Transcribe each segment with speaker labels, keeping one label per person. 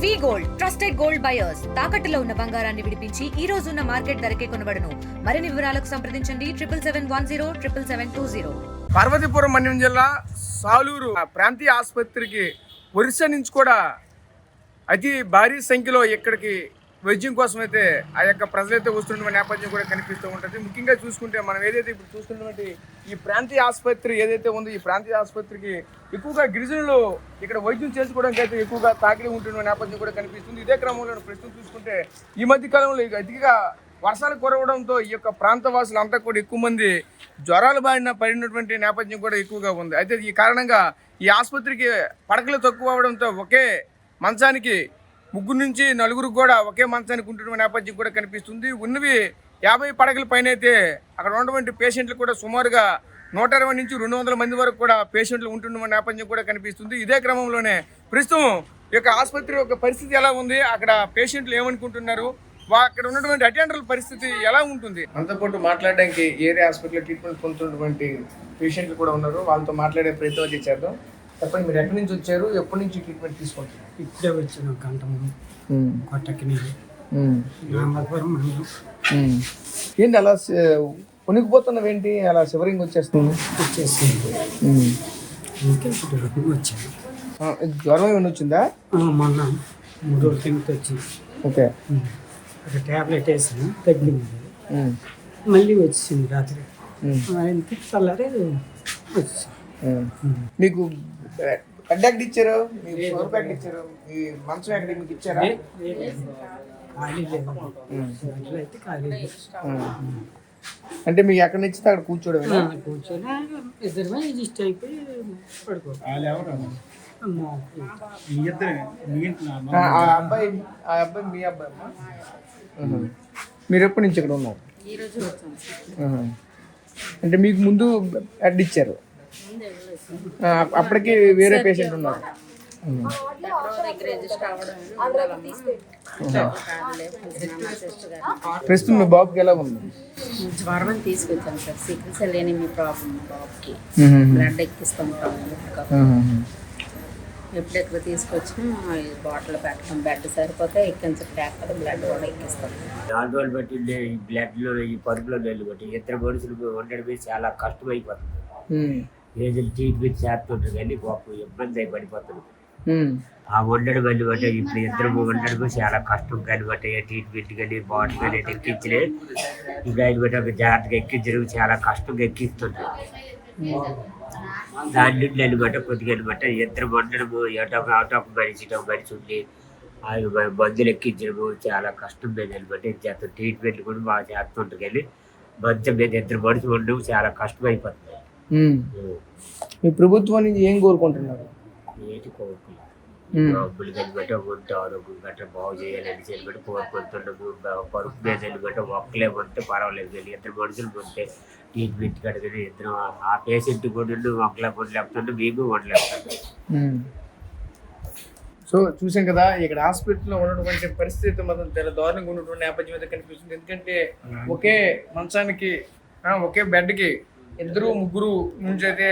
Speaker 1: వి gold trusted gold buyers తాకట్టులో ఉన్న బంగారాన్ని విడిపించి ఈ రోజు ఉన్న మార్కెట్ ధరకే కొనబడును. మరిన్ని వివరాలకు సంప్రదించండి 77107720.
Speaker 2: పార్వతీపురం మన్యం జిల్లా సాలూరు ప్రాంతీయ ఆసుపత్రికి ఒరిస్సా నుంచి కూడా అతి భారీ సంఖ్యలో ఇక్కడికి వైద్యం కోసం అయితే ఆ యొక్క ప్రజలైతే వస్తున్న నేపథ్యం కూడా కనిపిస్తూ ఉంటుంది. ముఖ్యంగా చూసుకుంటే మనం ఏదైతే ఇప్పుడు చూస్తున్నటువంటి ఈ ప్రాంతీయ ఆసుపత్రి ఏదైతే ఉందో ఈ ప్రాంతీయ ఆసుపత్రికి ఎక్కువగా గిరిజనులు ఇక్కడ వైద్యం చేసుకోవడానికి అయితే ఎక్కువగా తాకిడి ఉంటున్న నేపథ్యం కూడా కనిపిస్తుంది. ఇదే క్రమంలో ప్రస్తుతం చూసుకుంటే ఈ మధ్య కాలంలో అతిగా వర్షాలు కురవడంతో ఈ యొక్క ప్రాంత వాసులు అంతా కూడా ఎక్కువ మంది జ్వరాలు పడినటువంటి నేపథ్యం కూడా ఎక్కువగా ఉంది. అయితే ఈ కారణంగా ఈ ఆసుపత్రికి పడకలు తక్కువ అవడంతో ఒకే మంచానికి 3 నుంచి 4 కూడా ఒకే మంచానికి ఉంటున్న నేపథ్యం కూడా కనిపిస్తుంది. ఉన్నవి 50 పడకల పైన అయితే అక్కడ ఉన్నటువంటి పేషెంట్లు కూడా సుమారుగా 120 నుంచి 200 మంది వరకు కూడా పేషెంట్లు ఉంటున్న నేపథ్యం కూడా కనిపిస్తుంది. ఇదే క్రమంలోనే ప్రస్తుతం ఈ యొక్క ఆసుపత్రి యొక్క పరిస్థితి ఎలా ఉంది, అక్కడ పేషెంట్లు ఏమనుకుంటున్నారు, అక్కడ ఉన్నటువంటి అటెండర్ల పరిస్థితి ఎలా ఉంటుంది, అంతా పాటు మాట్లాడడానికి ఏరియా హాస్పిటల్లో ట్రీట్మెంట్ పొందుతున్నటువంటి పేషెంట్లు కూడా ఉన్నారు. వాళ్ళతో మాట్లాడే ప్రయత్నం చేద్దాం. చెప్పండి, మీరు ఎక్కడి నుంచి వచ్చారు, ఎప్పటి నుంచి ట్రీట్మెంట్ తీసుకుంటున్నారు?
Speaker 3: ఇప్పుడే వచ్చిన గంట ముందు కొట్టకి
Speaker 2: ఏంటి అలా కొనికిపోతున్నావు, ఏంటి అలా శివరింగ్ వచ్చేస్తుంది?
Speaker 3: వచ్చాను.
Speaker 2: జ్వరం ఏమైనా వచ్చిందా?
Speaker 3: మొన్న 3 రోజుల కింద వచ్చింది.
Speaker 2: ఓకే,
Speaker 3: ఒక ట్యాబ్లెట్ వేసాను, తగ్గింది. మళ్ళీ వచ్చింది రాత్రి. ఆయనకి చల్లారే వచ్చి
Speaker 2: మీకు బెడ్ ఎక్కడ ఇచ్చారు, మీకు ఫ్లోర్ బెడ్ ఇచ్చారు, మీ మంచం ఎక్కడ మీకు ఇచ్చారా?
Speaker 3: ఖాళీ లేదు, అయితే ఖాళీ లేదు.
Speaker 2: అంటే మీకు ఎక్కడ నచ్చితే అక్కడ కూర్చోవడం?
Speaker 3: కూర్చొని ఇద్దరు అడ్జస్ట్ అయిపోయి పడుకో.
Speaker 2: ఆ అబ్బాయి మీ అబ్బాయి అమ్మా. మీరు ఎప్పటి నుంచి ఇక్కడ ఉన్నారు? అంటే మీకు ముందు బెడ్ ఇచ్చారు, అప్పటికి వేరే పేషెంట్ ఉన్నారు. ప్రస్తుతం మీ బాబుకి ఎలా ఉంది?
Speaker 4: జ్వరం తీసుకొచ్చాను sir, sickle cell anaemia problem బాబుకి. బ్లడ్ ఎక్కిస్తుంటాం ఎప్పుడెక్కడ తీసుకొచ్చినా బాటిల్ పెట్టడం, బెడ్ సరిపోతే ఎక్కించకపోతే బ్లడ్ కూడా ఎక్కిస్తాం.
Speaker 5: 4 రోజులు బట్టి ఈ బ్లడ్లో ఈ పరుపులో నీళ్ళు బట్టి ఇద్దరు మనుషులు ఉండడమే చాలా కష్టమైపోతుంది. ఏదో ట్రీట్మెంట్ చేస్తుంటారు కానీ పాపం ఇబ్బంది అయి పడిపోతుంది. ఆ వండడం అని బట్టి ఇప్పుడు ఇద్దరు వండడం చాలా కష్టం కానీ బట్టి ట్రీట్మెంట్ కానీ బాటిల్ కానీ ఎక్కించలే. ఇప్పుడు ఆయన బట్టి ఒక జాగ్రత్తగా ఎక్కించడం చాలా కష్టంగా ఎక్కిస్తుంటారు. దాని నుండి అనమాట కొద్దిగా అనమాట ఇద్దరు వండడము ఆటో మనిషి ఉండి అది మందులు ఎక్కించడము చాలా కష్టం మీద అనమాట. చేస్తాం ట్రీట్మెంట్ కూడా బాగా చేస్తుంటారు కానీ మంచం మీద ఇద్దరు మనుషులు ఉండడం చాలా కష్టం అయిపోతుంది.
Speaker 2: మీ ప్రభుత్వం నుంచి ఏం కోరుకుంటున్నారు?
Speaker 5: ఏంటి కోరుకున్నాం డబ్బులు కనిపెట్టి వంట ఆరోగ్యం గట్రా బాగు చేయాలని చెప్పి కోరుకుంటున్నాము. పరుపు మీద వెళ్ళిబట్టి ఒక్కలేమంటే పర్వాలేదు కానీ ఇద్దరు మనుషులు ఉంటే ట్రీట్మెంట్ కడగని ఇద్దరు ఆ పేషెంట్ కూడా ఒక్కలే వండలేపుతుంటే మేము వండలేపుతున్నాం.
Speaker 2: సో చూసాం కదా, ఇక్కడ హాస్పిటల్లో ఉన్నటువంటి పరిస్థితి మాత్రం చాలా దారుణంగా ఉన్నటువంటి నేపథ్యం అయితే కనిపిస్తుంది. ఎందుకంటే ఒకే మంచానికి ఒకే బెడ్కి 2, 3 నుంచి అయితే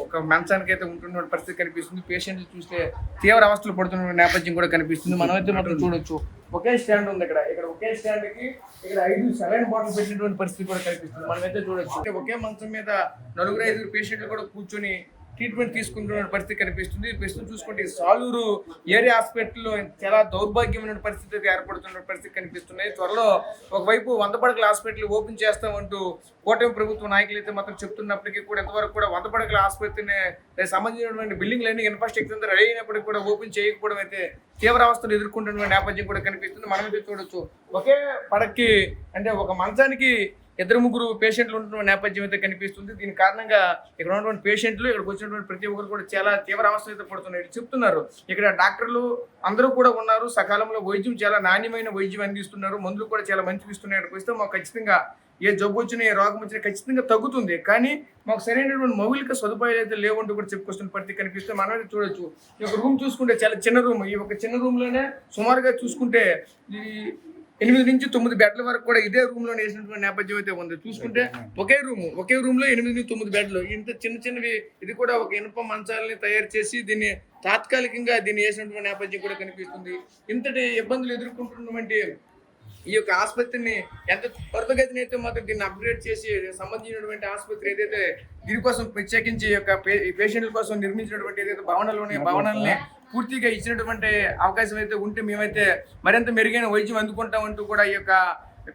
Speaker 2: ఒక మంచానికి అయితే ఉంటున్న పరిస్థితి కనిపిస్తుంది. పేషెంట్లు చూస్తే తీవ్ర అవస్థలు పడుతున్న నేపథ్యం కూడా కనిపిస్తుంది. మనమైతే మాత్రం చూడొచ్చు, ఒకే స్టాండ్ ఉంది ఇక్కడ ఒకే స్టాండ్కి ఇక్కడ 5 సెలైన్ బాటిల్ పెట్టినటువంటి పరిస్థితి కూడా కనిపిస్తుంది. మనమైతే చూడొచ్చు, ఒకే మంచం మీద 4-5 పేషెంట్లు కూడా కూర్చొని ట్రీట్మెంట్ తీసుకుంటున్న పరిస్థితి కనిపిస్తుంది. ప్రస్తుతం చూసుకుంటే సాలూరు ఏరియా హాస్పిటల్లో చాలా దౌర్భాగ్యమైన పరిస్థితి అయితే ఏర్పడుతున్న పరిస్థితి కనిపిస్తున్నాయి. త్వరలో ఒకవైపు 100 పడకల హాస్పిటల్ ఓపెన్ చేస్తామంటూ కూటమి ప్రభుత్వ నాయకులు అయితే మాత్రం చెప్తున్నప్పటికీ కూడా ఇంతవరకు కూడా 100 పడకల ఆసుపత్రిని సంబంధించినటువంటి బిల్డింగ్లన్నీ ఇన్ఫ్రాస్ట్రక్చర్ రెడీ అయినప్పటికీ కూడా ఓపెన్ చేయకపోవడం అయితే తీవ్ర అవస్థలు ఎదుర్కొంటున్న నేపథ్యం కూడా కనిపిస్తుంది. మనమైతే చూడొచ్చు, ఒకే పడక్కి అంటే ఒక మంచానికి 2-3 పేషెంట్లు ఉంటున్న నేపథ్యం అయితే కనిపిస్తుంది. దీని కారణంగా ఇక్కడ ఉన్నటువంటి పేషెంట్లు ఇక్కడికి వచ్చినటువంటి ప్రతి ఒక్కరు కూడా చాలా తీవ్ర అవస్థలు అయితే పడుతున్నాయి చెప్తున్నారు. ఇక్కడ డాక్టర్లు అందరూ కూడా ఉన్నారు, సకాలంలో వైద్యం చాలా నాణ్యమైన వైద్యం అందిస్తున్నారు, మందులు కూడా చాలా మంచిగా ఇస్తున్నాయి. ఇక్కడికి వస్తే మాకు ఖచ్చితంగా ఏ జబ్బు వచ్చినా ఏ రోగం వచ్చినా ఖచ్చితంగా తగ్గుతుంది, కానీ మాకు సరైనటువంటి మౌలిక సదుపాయాలు అయితే లేవంటూ కూడా చెప్పుకొస్తున్న పరిస్థితి కనిపిస్తే మనమైతే చూడొచ్చు. ఈ ఒక రూమ్ చూసుకుంటే చాలా చిన్న రూమ్, ఈ ఒక చిన్న రూమ్లోనే సుమారుగా చూసుకుంటే ఈ 8 నుంచి 9 బెడ్ల వరకు కూడా ఇదే రూమ్ లో వేసినటువంటి నేపథ్యం అయితే ఉంది. చూసుకుంటే ఒకే రూమ్ లో 8 నుంచి 9 బెడ్లు, ఇంత చిన్నవి. ఇది కూడా ఒక ఇనుప మంచాలని తయారు చేసి దీన్ని తాత్కాలికంగా వేసినటువంటి నేపథ్యం కూడా కనిపిస్తుంది. ఇంతటి ఇబ్బందులు ఎదుర్కొంటున్నటువంటి ఈ యొక్క ఆసుపత్రిని ఎంత త్వరితగతిన అయితే మాత్రం దీన్ని అప్గ్రేడ్ చేసి సంబంధించినటువంటి ఆసుపత్రి ఏదైతే దీనికోసం ప్రత్యేకించి ఈ యొక్క పేషెంట్ల కోసం నిర్మించినటువంటి ఏదైతే భవనాలని పూర్తిగా ఇచ్చినటువంటి అవకాశం అయితే ఉంటే మేమైతే మరింత మెరుగైన వైద్యం అందుకుంటామంటూ కూడా ఈ యొక్క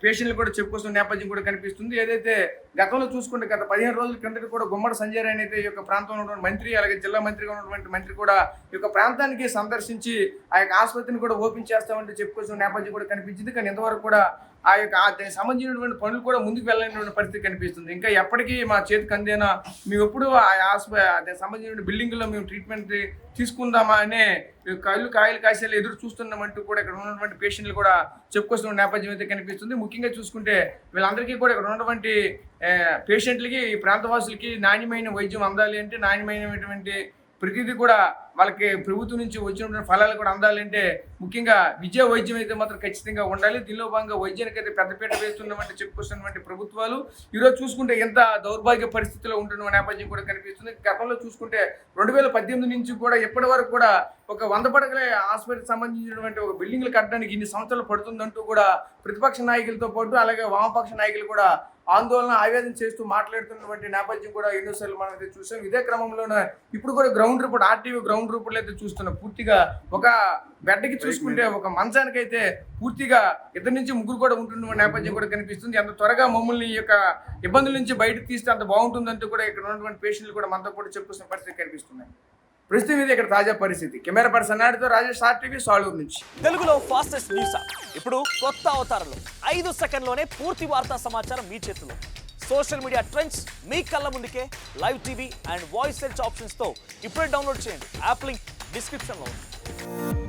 Speaker 2: పేషెంట్లు కూడా చెప్పుకొస్తున్న నేపథ్యం కూడా కనిపిస్తుంది. ఏదైతే గతంలో చూసుకుంటే గత 15 రోజుల కిందట కూడా గుమ్మడి సంజయ్ రాయ్ అయితే ఈ యొక్క ప్రాంతంలో ఉన్నటువంటి మంత్రి, అలాగే జిల్లా మంత్రిగా ఉన్నటువంటి మంత్రి కూడా ఈ యొక్క ప్రాంతానికి సందర్శించి ఆ యొక్క ఆసుపత్రిని కూడా ఓపెన్ చేస్తామంటే చెప్పుకొస్తున్న నేపథ్యం కూడా కనిపించింది. కానీ ఇంతవరకు కూడా ఆ యొక్క దానికి సంబంధించినటువంటి పనులు కూడా ముందుకు వెళ్ళలేనటువంటి పరిస్థితి కనిపిస్తుంది. ఇంకా ఎప్పటికీ మా చేతికి అందేనా, మేము ఎప్పుడు దానికి సంబంధించిన బిల్డింగ్లో మేము ట్రీట్మెంట్ తీసుకుందామా అనే కాయలు కాసేలు ఎదురు చూస్తున్నామంటూ కూడా ఇక్కడ ఉన్నటువంటి పేషెంట్లు కూడా చెప్పుకొస్తున్న నేపథ్యం అయితే కనిపిస్తుంది. ముఖ్యంగా చూసుకుంటే వీళ్ళందరికీ కూడా ఇక్కడ ఉన్నటువంటి పేషెంట్లకి, ఈ ప్రాంతవాసులకి నాణ్యమైన వైద్యం అందాలి అంటే, నాణ్యమైనటువంటి ప్రతిదీ కూడా వాళ్ళకి ప్రభుత్వం నుంచి వచ్చినటువంటి ఫలాలు కూడా అందాలంటే ముఖ్యంగా విద్యా వైద్యం అయితే మాత్రం ఖచ్చితంగా ఉండాలి. దీనిలో భాగంగా వైద్యానికి అయితే పెద్దపీట వేస్తున్నటువంటి చెప్పుకొస్తున్నటువంటి ప్రభుత్వాలు ఈరోజు చూసుకుంటే ఎంత దౌర్భాగ్య పరిస్థితిలో ఉంటున్న నేపథ్యం కూడా కనిపిస్తుంది. గతంలో చూసుకుంటే 2018 నుంచి కూడా ఇప్పటి వరకు కూడా ఒక 100 పడకల ఆసుపత్రికి సంబంధించినటువంటి ఒక బిల్డింగ్లు కట్టడానికి ఇన్ని సంవత్సరాలు పడుతుందంటూ కూడా ప్రతిపక్ష నాయకులతో పాటు అలాగే వామపక్ష నాయకులు కూడా ఆందోళన ఆవేదన చేస్తూ మాట్లాడుతున్నటువంటి నేపథ్యం కూడా ఎన్నోసార్లు మనం అయితే చూసాం. ఇదే క్రమంలోనే ఇప్పుడు కూడా గ్రౌండ్ రిపోర్ట్, ఆర్టీవీ గ్రౌండ్ రిపోర్ట్లు అయితే చూస్తున్నాం. పూర్తిగా ఒక బెడ్కి చూసుకుంటే ఒక మంచానికి అయితే పూర్తిగా 2 నుంచి 3 కూడా ఉంటున్న నేపథ్యం కూడా కనిపిస్తుంది. అంత త్వరగా మమ్మల్ని ఈ యొక్క ఇబ్బందుల నుంచి బయటకు తీస్తే అంత బాగుంటుందంటూ కూడా ఇక్కడ ఉన్నటువంటి పేషెంట్లు కూడా మనతో కూడా చెప్పుకున్న పరిస్థితి కనిపిస్తున్నాయి. ప్రస్తుతం ఇది ఇక్కడ తాజా పరిస్థితి. కెమెరా పర్సన్ నాయుడుతో రాజేష్, ఆర్టీవీ, సాలూరు నుంచి.
Speaker 6: తెలుగులో ఫాస్టెస్ట్ న్యూస్ ఇప్పుడు కొత్త అవతారంలో 5 సెకండ్లోనే పూర్తి వార్తా సమాచారం మీ చేతిలో. సోషల్ మీడియా ట్రెండ్స్ మీ కళ్ళ ముందుకే live TV and voice search ఆప్షన్స్తో ఇప్పుడే డౌన్లోడ్ చేయండి. యాప్ లింక్ డిస్క్రిప్షన్లో ఉంది.